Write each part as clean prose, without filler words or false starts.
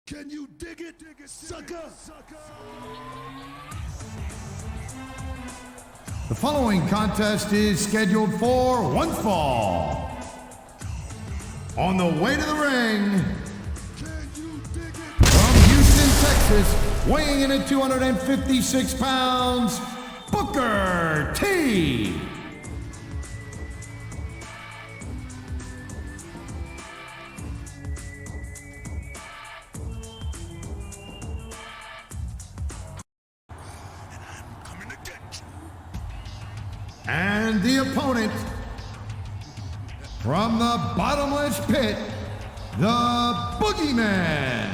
Can you dig it, sucker? The following contest is scheduled for one fall. On the way to the ring, from Houston, Texas, weighing in at 256 pounds, Booker T. And the opponent, from the bottomless pit, the Boogeyman.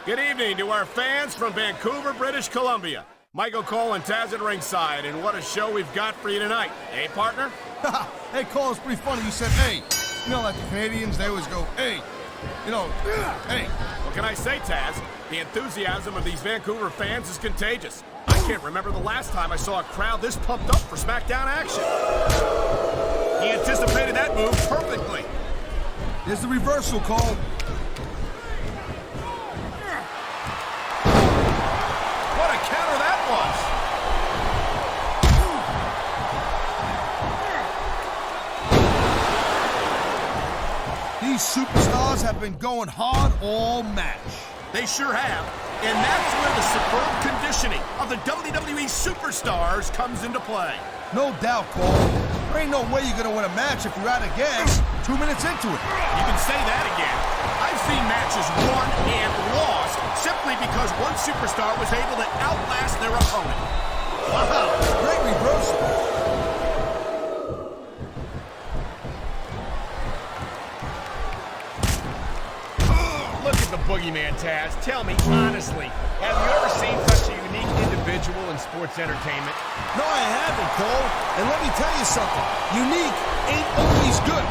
Good evening to our fans from Vancouver, British Columbia. Michael Cole and Taz at ringside, and what a show we've got for you tonight. Eh, partner? Hey, Cole, it's pretty funny you said, hey. You know, like the Canadians, they always go, hey. You know, hey. What can I say, Taz? The enthusiasm of these Vancouver fans is contagious. I can't remember the last time I saw a crowd this pumped up for SmackDown action. He anticipated that move perfectly. There's the reversal, Cole. Counter that was. These superstars have been going hard all match. They sure have. And that's where the superb conditioning of the WWE superstars comes into play. No doubt, Cole. There ain't no way you're going to win a match if you're out of gas 2 minutes into it. You can say that again. I've seen matches won and lost simply because one superstar was able to outlast their opponent. Wow, great reversal. Look at the Boogeyman, Taz. Tell me honestly, have you ever seen such a unique individual in sports entertainment? No, I haven't, Cole. And let me tell you something. Unique ain't always good.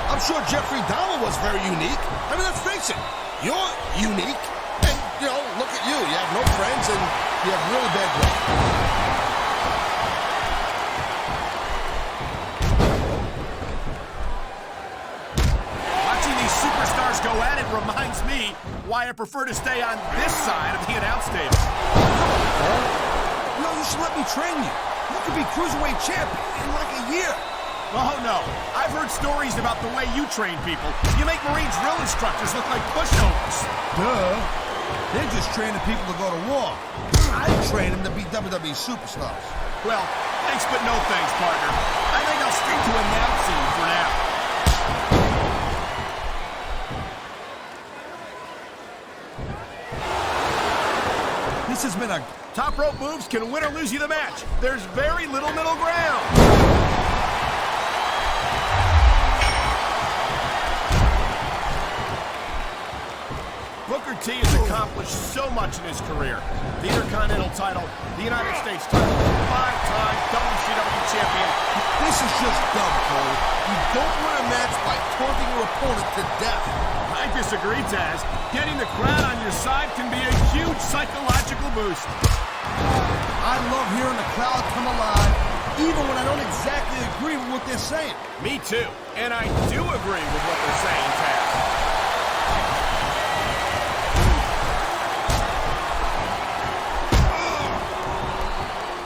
I'm sure Jeffrey Dahmer was very unique. I mean, let's face it. You're unique. And, you know, look at you. You have no friends and you have really bad luck. Watching these superstars go at it reminds me why I prefer to stay on this side of the announce table. Come on, Cole. You know, you should let me train you. You could be Cruiserweight champ in like a year. Oh, no. I've heard stories about the way you train people. You make Marine drill instructors look like pushovers. Duh. They're just training people to go to war. I train them to be WWE superstars. Well, thanks but no thanks, partner. I think I'll stick to announcing for now. This has been a... Top rope moves can win or lose you the match. There's very little middle ground. Booker T has accomplished so much in his career. The Intercontinental title, the United States title, 5-time WCW champion. This is just dumb, Cole. You don't win a match by taunting your opponent to death. I disagree, Taz. Getting the crowd on your side can be a huge psychological boost. I love hearing the crowd come alive, even when I don't exactly agree with what they're saying. Me too. And I do agree with what they're saying, Taz.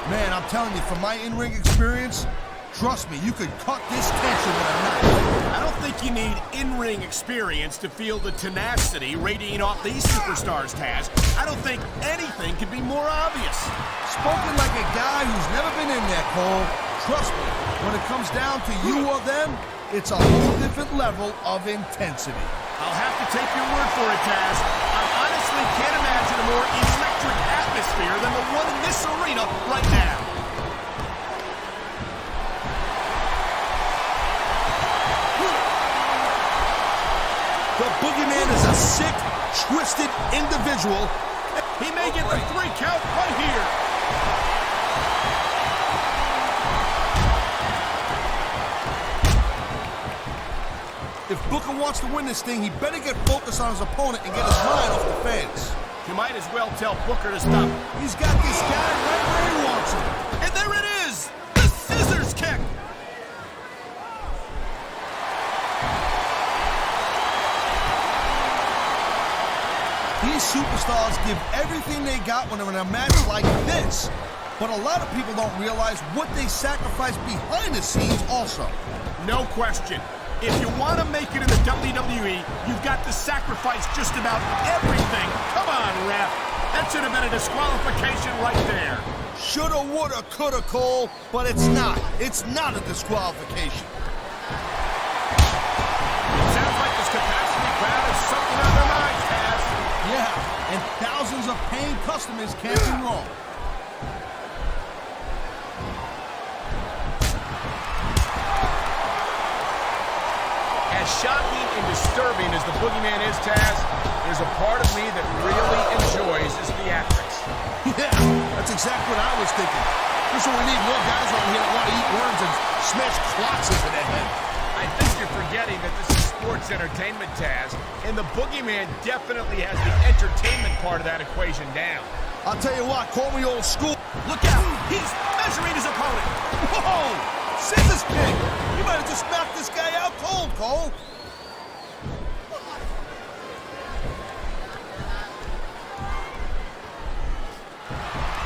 Man, I'm telling you, from my in-ring experience, trust me, you could cut this tension with a knife. I don't think you need in-ring experience to feel the tenacity radiating off these superstars, Taz. I don't think anything could be more obvious. Spoken like a guy who's never been in there, Cole. Trust me, when it comes down to you or them, it's a whole different level of intensity. I'll have to take your word for it, Taz. I honestly can't imagine a more electric atmosphere than the one in this arena right now. individual. He may get the 3 count right here. If Booker wants to win this thing, he better get focused on his opponent and get his mind off the fans. You might as well tell Booker to stop. He's got this guy right where he wants him. And there it is! The scissors kick! These superstars give everything they got when they're in a match like this. But a lot of people don't realize what they sacrifice behind the scenes also. No question. If you want to make it in the WWE, you've got to sacrifice just about everything. Come on, ref. That should have been a disqualification right there. Shoulda, woulda, coulda, Cole, but it's not. It's not a disqualification. It sounds like this capacity crowd is something on their minds, Taz. Yeah, and thousands of paying customers can't be wrong. As shocking and disturbing as the boogeyman is, Taz, there's a part of me that really enjoys his theatrics. Yeah, that's exactly what I was thinking. That's what we need, more guys around here that want to eat worms and smash clocks into their head. I think you're forgetting that this is sports entertainment, Taz, and the boogeyman definitely has the entertainment part of that equation down. I'll tell you what, call me old school. Look out! He's measuring his opponent! Whoa! Scissors kick! You might have just knocked this guy out cold, Cole.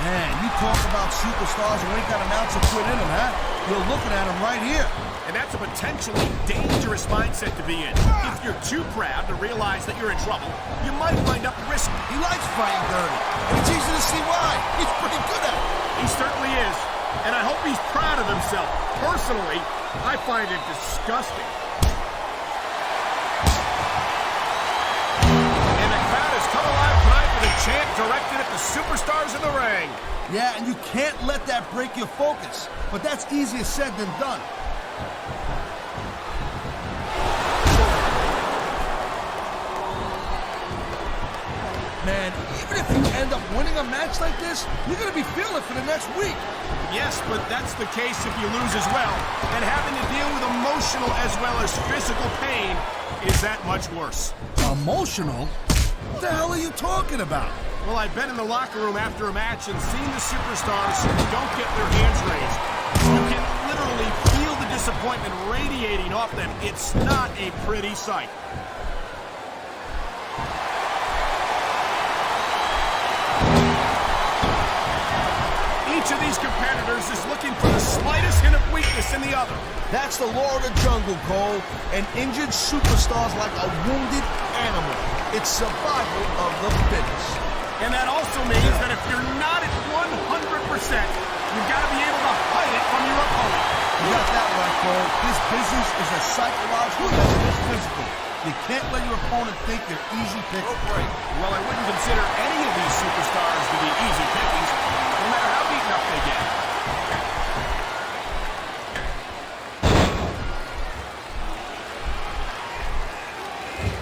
Man, you talk about superstars who ain't got an ounce of quit in them, huh? You're looking at them right here. And that's a potentially dangerous mindset to be in. If you're too proud to realize that you're in trouble, you might wind up risking. He likes fighting dirty, and it's easy to see why. He's pretty good at it. He certainly is, and I hope he's proud of himself. Personally, I find it disgusting. And the crowd has come alive tonight with a chant directed at the superstars in the ring. Yeah, and you can't let that break your focus, but that's easier said than done. Man, even if you end up winning a match like this, you're going to be feeling it for the next week. Yes, but that's the case if you lose as well. And having to deal with emotional as well as physical pain is that much worse. Emotional? What the hell are you talking about? Well, I've been in the locker room after a match and seen the superstars who don't get their hands raised. You can literally feel the disappointment radiating off them. It's not a pretty sight. Each of these competitors is looking for the slightest hint of weakness in the other. That's the law of the jungle, Cole. An injured superstar's like a wounded animal. It's survival of the fittest. And that also means that if you're not at 100%, you've got to be able to hide it from your opponent. You got that right, Cole. This business is as psychological as it is physical. You can't let your opponent think they're easy pickings. Oh, great. Well, I wouldn't consider any of these superstars to be easy pickings, no matter how beaten up they get.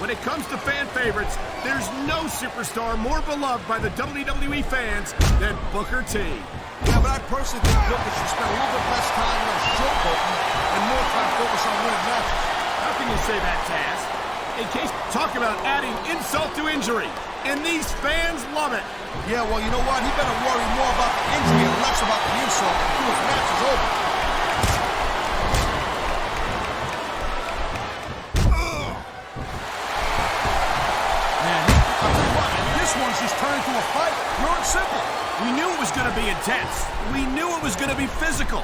When it comes to fan favorites, there's no superstar more beloved by the WWE fans than Booker T. Yeah, but I personally think Booker should spend a little bit less time showboating and more time focused on winning matches. How can you say that, Taz? In case, talk about adding insult to injury. And these fans love it. Yeah, well, you know what? He better worry more about the injury and less about the insult until his match is over. Man, I'll tell you what, this one's just turned into a fight. Pure and simple. We knew it was going to be intense. We knew it was going to be physical.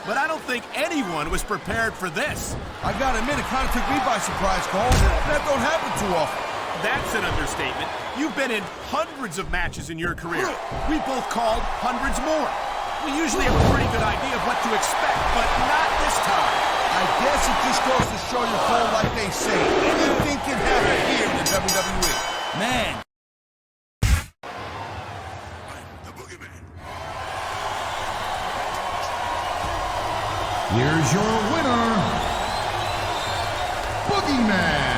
But I don't think anyone was prepared for this. I gotta admit, it kind of took me by surprise, Cole. That don't happen too often. That's an understatement. You've been in hundreds of matches in your career. We both called hundreds more. We usually have a pretty good idea of what to expect, but not this time. I guess it just goes to show you, Cole, like they say, anything can happen here in the WWE. Man. Here's your winner, Boogeyman.